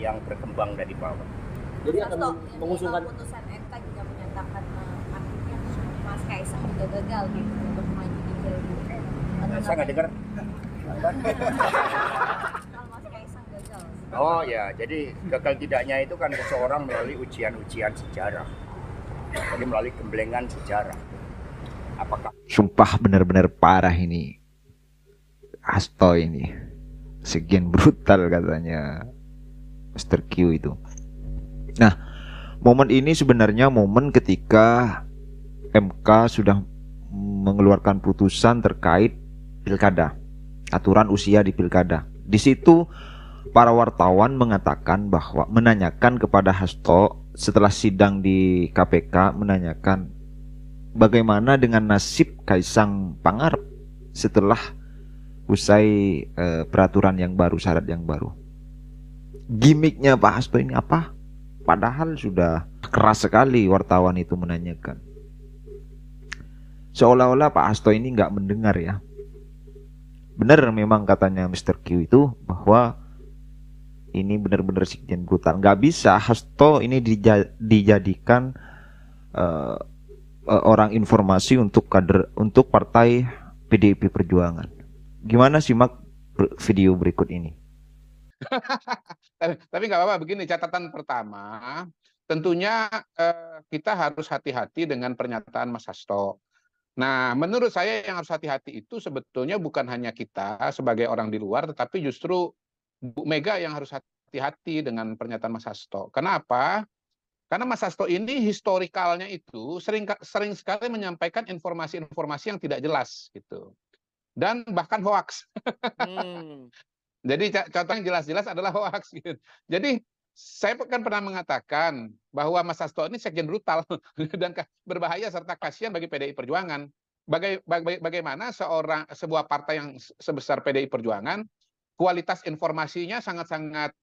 yang berkembang dari bawah. Jadi akan mengusulkan putusan MK juga menyatakan akhirnya Mas Kaisang juga gagal gitu untuk maju di Pilgub. Saya nggak dengar. Kalau Mas Kaisang gagal. Oh ya, jadi gagal tidaknya itu kan seseorang melalui ujian-ujian sejarah. Jadi melalui gemblengan sejarah. Apakah Sumpah benar-benar parah ini Hasto ini, sekian brutal katanya Mr. Q itu. Nah, momen ini sebenarnya momen ketika MK sudah mengeluarkan putusan terkait pilkada, aturan usia di pilkada. Di situ para wartawan mengatakan bahwa menanyakan kepada Hasto setelah sidang di KPK, menanyakan bagaimana dengan nasib Kaisang Pangarep setelah usai peraturan yang baru, syarat yang baru. Gimiknya Pak Hasto ini apa? Padahal sudah keras sekali wartawan itu menanyakan. Seolah-olah Pak Hasto ini nggak mendengar ya. Benar memang katanya Mr. Q itu bahwa ini benar-benar sekian brutal. Nggak bisa Hasto ini dijadikan orang informasi untuk kader, untuk partai PDIP Perjuangan. Gimana simak video berikut ini? Tapi nggak apa-apa, begini catatan pertama, tentunya kita harus hati-hati dengan pernyataan Mas Hasto. Nah, menurut saya yang harus hati-hati itu sebetulnya bukan hanya kita sebagai orang di luar, tetapi justru Bu Mega yang harus hati-hati dengan pernyataan Mas Hasto. Kenapa? Karena Mas Hasto ini historikalnya itu sering sekali menyampaikan informasi-informasi yang tidak jelas gitu. Dan bahkan hoax. Jadi contoh yang jelas-jelas adalah hoax. Gitu. Jadi saya kan pernah mengatakan bahwa Mas Hasto ini sekjen brutal dan berbahaya serta kasihan bagi PDI Perjuangan. Bagaimana sebuah partai yang sebesar PDI Perjuangan, kualitas informasinya sangat-sangat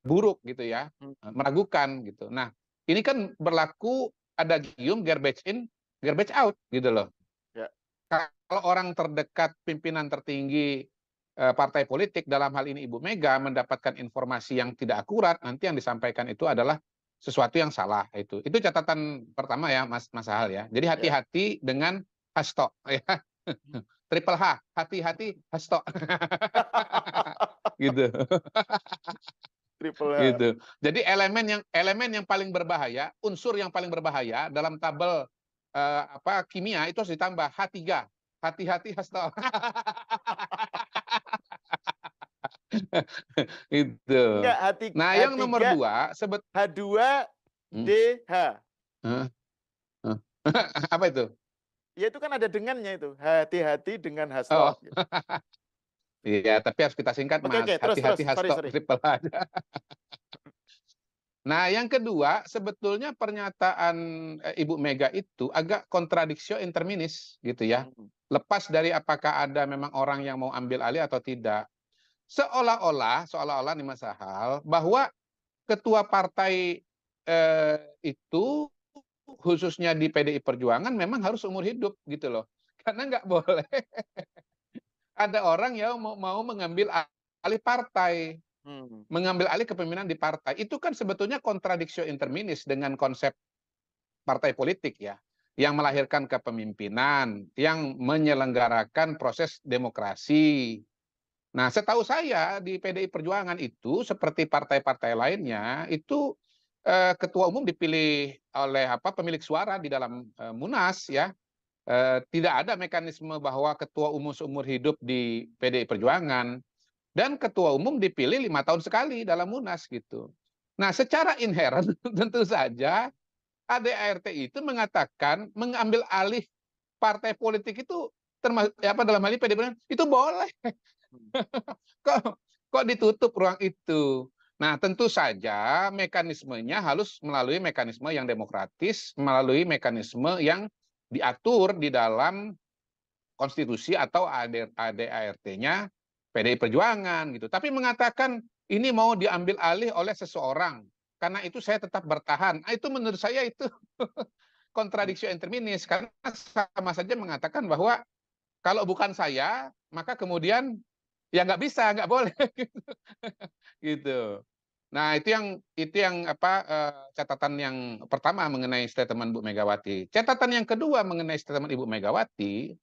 buruk gitu ya, meragukan gitu. Nah, ini kan berlaku ada gium garbage in, garbage out gitu loh. Kalau orang terdekat pimpinan tertinggi partai politik, dalam hal ini Ibu Mega, mendapatkan informasi yang tidak akurat, nanti yang disampaikan itu adalah sesuatu yang salah. Itu catatan pertama ya Mas Hal ya. Jadi hati-hati dengan Hasto ya. Triple H, hati-hati Hasto. Gitu. Triple H. Gitu. Jadi elemen yang paling berbahaya, unsur yang paling berbahaya dalam tabel kimia itu harus ditambah H3. Hati-hati Hasto. Itu. Enggak, nah, yang nomor 2 H2DH. Apa itu? Ya itu kan ada dengannya itu. Hati-hati dengan Hasto. Oh. Iya, tapi harus kita singkat, Mas. Hati-hati Hasto, triple aja. Nah, yang kedua, sebetulnya pernyataan Ibu Mega itu agak kontradiksi interminis gitu ya. Lepas dari apakah ada memang orang yang mau ambil alih atau tidak. Seolah-olah nih Mas Hal, bahwa ketua partai itu khususnya di PDI Perjuangan memang harus umur hidup gitu loh. Karena nggak boleh ada orang yang mau mengambil alih partai. Mengambil alih kepemimpinan di partai. Itu kan sebetulnya kontradiksi interminis dengan konsep partai politik ya. Yang melahirkan kepemimpinan, yang menyelenggarakan proses demokrasi. Nah, setahu saya di PDI Perjuangan itu seperti partai-partai lainnya itu ketua umum dipilih oleh pemilik suara di dalam Munas ya. Tidak ada mekanisme bahwa ketua umum seumur hidup di PDI Perjuangan dan ketua umum dipilih 5 tahun sekali dalam Munas gitu. Nah, secara inherent tentu saja ADART itu mengatakan mengambil alih partai politik itu termasuk dalam hal ini PDI Perjuangan itu boleh. kok ditutup ruang itu? Nah, tentu saja mekanismenya harus melalui mekanisme yang demokratis, melalui mekanisme yang diatur di dalam konstitusi atau ADART-nya PDI Perjuangan gitu. Tapi mengatakan ini mau diambil alih oleh seseorang, karena itu saya tetap bertahan. Itu menurut saya itu kontradiksi interminis, karena sama saja mengatakan bahwa kalau bukan saya, maka kemudian ya nggak bisa, nggak boleh gitu. Nah, itu yang catatan yang pertama mengenai statement Bu Megawati. Catatan yang kedua mengenai statement Ibu Megawati,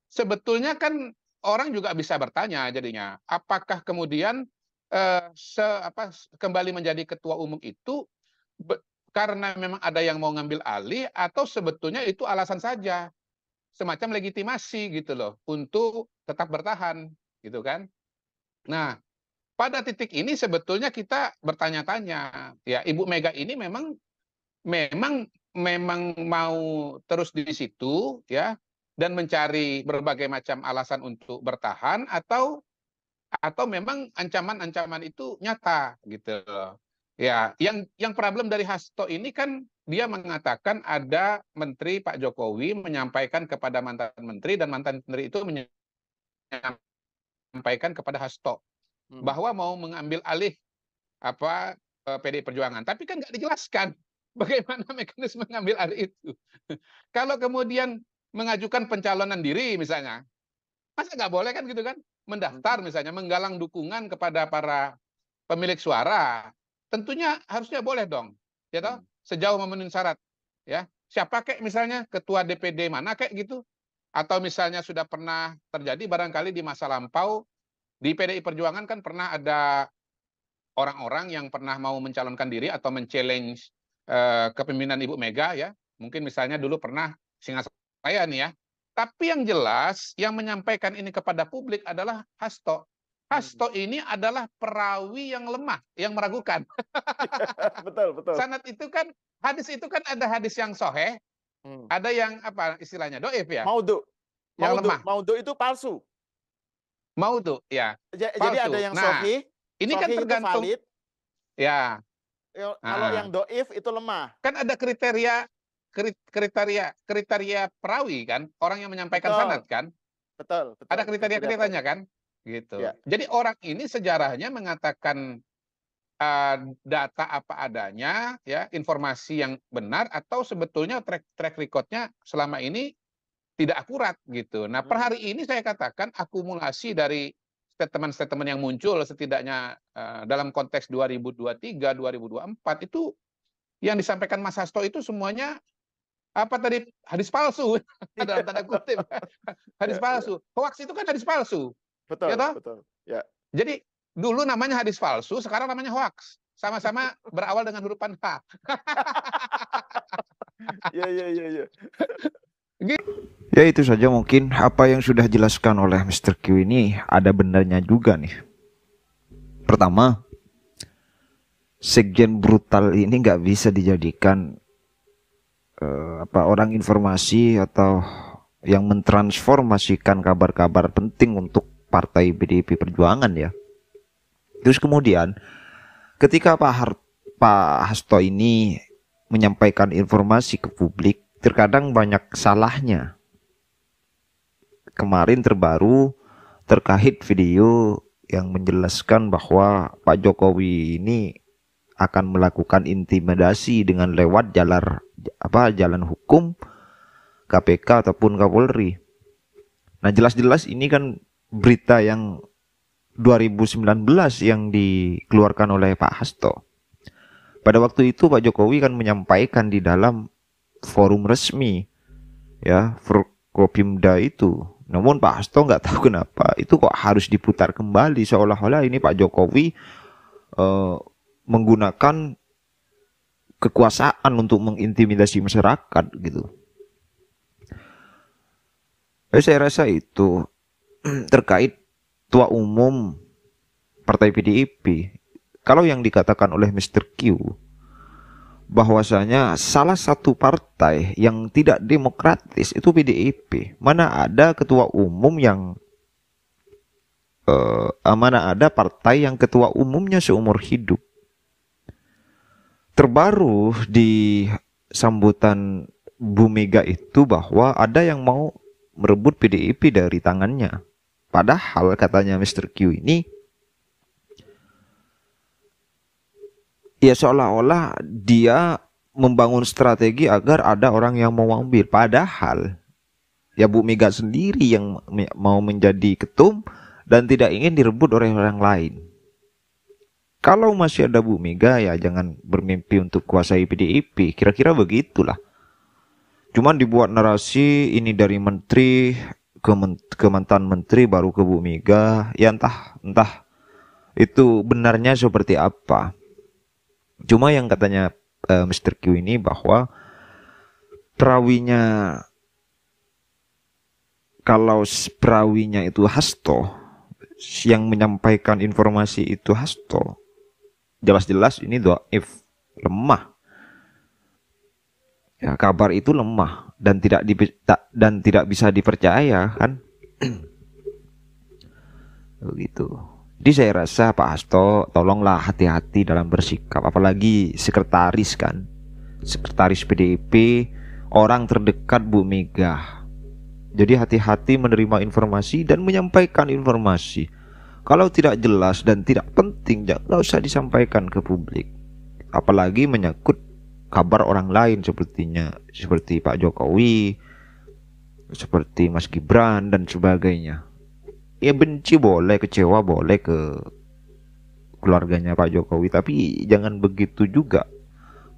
sebetulnya kan orang juga bisa bertanya jadinya, apakah kemudian kembali menjadi ketua umum itu karena memang ada yang mau ngambil alih, atau sebetulnya itu alasan saja, semacam legitimasi gitu loh untuk tetap bertahan gitu kan. Nah, pada titik ini sebetulnya kita bertanya-tanya, ya Ibu Mega ini memang mau terus di situ ya, dan mencari berbagai macam alasan untuk bertahan, atau memang ancaman-ancaman itu nyata gitu loh. Ya, yang problem dari Hasto ini kan dia mengatakan ada menteri Pak Jokowi menyampaikan kepada mantan menteri, dan mantan menteri itu menyampaikan kepada Hasto bahwa mau mengambil alih PDI Perjuangan. Tapi kan nggak dijelaskan bagaimana mekanisme mengambil alih itu. Kalau kemudian mengajukan pencalonan diri misalnya, masa nggak boleh kan gitu kan? Mendaftar misalnya, menggalang dukungan kepada para pemilik suara, tentunya harusnya boleh dong, ya toh, sejauh memenuhi syarat, ya. Siapa kayak misalnya ketua DPD mana kayak gitu, atau misalnya sudah pernah terjadi barangkali di masa lampau di PDI Perjuangan kan pernah ada orang-orang yang pernah mau mencalonkan diri atau men-challenge kepemimpinan Ibu Mega ya, mungkin misalnya dulu pernah Singasaya nih ya. Tapi yang jelas yang menyampaikan ini kepada publik adalah Hasto. Hasto ini adalah perawi yang lemah, yang meragukan. Betul, betul. Sanad itu kan, hadis itu kan ada hadis yang soheh, ada yang apa istilahnya doif ya. Maudhu. Yang lemah. Maudhu itu palsu. Maudhu ya. Jadi ada yang sahih. Ini kan tergantung. Valid. Ya. Kalau yang doif itu lemah. Kan ada kriteria perawi kan, orang yang menyampaikan sanad kan. Betul. Ada kriteria-kriterianya kan, gitu. Ya. Jadi orang ini sejarahnya mengatakan data apa adanya, ya, informasi yang benar, atau sebetulnya track recordnya selama ini tidak akurat gitu. Nah, per hari ini saya katakan akumulasi dari statement-statement yang muncul setidaknya dalam konteks 2023, 2024 itu yang disampaikan Mas Hasto itu semuanya hadis palsu dalam tanda kutip. Hadis palsu. Hoax itu kan hadis palsu. Betul, ya toh? Betul. Ya. Jadi dulu namanya hadis palsu, sekarang namanya hoax. Sama-sama berawal dengan huruf H. Iya. Ya itu saja mungkin apa yang sudah dijelaskan oleh Mr. Q ini ada benarnya juga nih. Pertama, sekjen brutal ini nggak bisa dijadikan orang informasi atau yang mentransformasikan kabar-kabar penting untuk partai PDIP Perjuangan ya. Terus kemudian ketika Pak Hasto ini menyampaikan informasi ke publik, terkadang banyak salahnya. Kemarin terbaru terkait video yang menjelaskan bahwa Pak Jokowi ini akan melakukan intimidasi dengan lewat jalan hukum KPK ataupun Kapolri. Nah, jelas-jelas ini kan berita yang 2019 yang dikeluarkan oleh Pak Hasto. Pada waktu itu Pak Jokowi kan menyampaikan di dalam forum resmi ya, Forkopimda itu. Namun Pak Hasto nggak tahu kenapa itu kok harus diputar kembali, seolah-olah ini Pak Jokowi menggunakan kekuasaan untuk mengintimidasi masyarakat gitu. Saya rasa itu terkait Ketua Umum Partai PDIP. Kalau yang dikatakan oleh Mr. Q bahwasanya salah satu partai yang tidak demokratis itu PDIP. Mana ada ketua umum yang mana ada partai yang ketua umumnya seumur hidup. Terbaru di sambutan Bu Mega itu bahwa ada yang mau merebut PDIP dari tangannya. Padahal katanya Mr. Q ini ya seolah-olah dia membangun strategi agar ada orang yang mau ambil. Padahal ya Bu Mega sendiri yang mau menjadi ketum dan tidak ingin direbut oleh orang lain. Kalau masih ada Bu Mega ya jangan bermimpi untuk kuasai PDIP. Kira-kira begitulah. Cuman dibuat narasi ini dari menteri ke mantan menteri baru ke Bu Mega. Ya entah itu benarnya seperti apa. Cuma yang katanya Mr. Q ini bahwa kalau perawinya itu Hasto, yang menyampaikan informasi itu Hasto, jelas-jelas ini dhaif, lemah. Ya, kabar itu lemah dan tidak bisa dipercaya kan. Begitu. Jadi saya rasa Pak Hasto tolonglah hati-hati dalam bersikap, apalagi sekretaris kan. Sekretaris PDIP, orang terdekat Bu Mega. Jadi hati-hati menerima informasi dan menyampaikan informasi. Kalau tidak jelas dan tidak penting, jangan usah disampaikan ke publik. Apalagi menyangkut kabar orang lain seperti Pak Jokowi, seperti Mas Gibran dan sebagainya. Ya benci boleh, kecewa boleh ke keluarganya Pak Jokowi, tapi jangan begitu juga.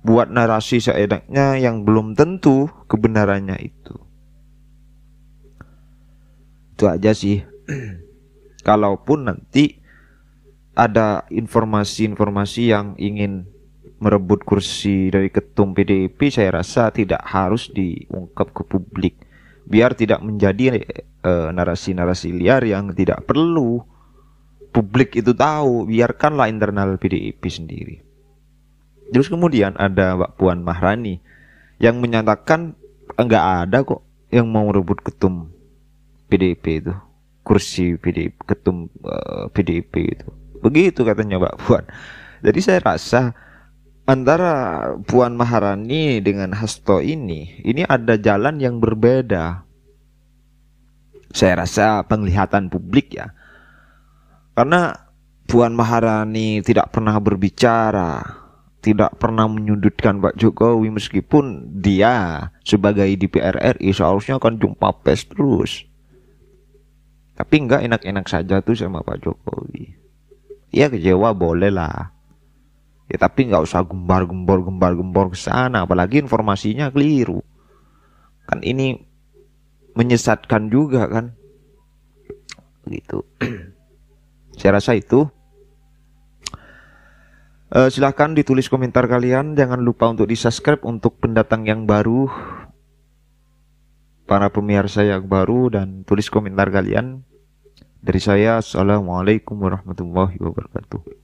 Buat narasi seenaknya yang belum tentu kebenarannya itu. Itu aja sih. Kalaupun nanti ada informasi-informasi yang ingin merebut kursi dari ketum PDIP, saya rasa tidak harus diungkap ke publik. Biar tidak menjadi narasi-narasi liar yang tidak perlu publik itu tahu. Biarkanlah internal PDIP sendiri. Terus kemudian ada Mbak Puan Maharani yang menyatakan enggak ada kok yang mau merebut ketum PDIP itu, kursi PDIP, ketum PDIP itu. Begitu katanya Mbak Puan. Jadi saya rasa antara Puan Maharani dengan Hasto ini ada jalan yang berbeda. Saya rasa penglihatan publik ya. Karena Puan Maharani tidak pernah berbicara, tidak pernah menyudutkan Pak Jokowi, meskipun dia sebagai DPR RI seharusnya akan jumpa pes terus. Tapi enggak, enak-enak saja tuh sama Pak Jokowi. Ya kecewa boleh lah. Ya tapi nggak usah gembar-gembor ke sana, apalagi informasinya keliru. Kan ini menyesatkan juga kan. Gitu. Saya rasa itu. Silahkan ditulis komentar kalian. Jangan lupa untuk di-subscribe untuk pendatang yang baru, para pemirsa yang baru, dan tulis komentar kalian. Dari saya, assalamualaikum warahmatullahi wabarakatuh.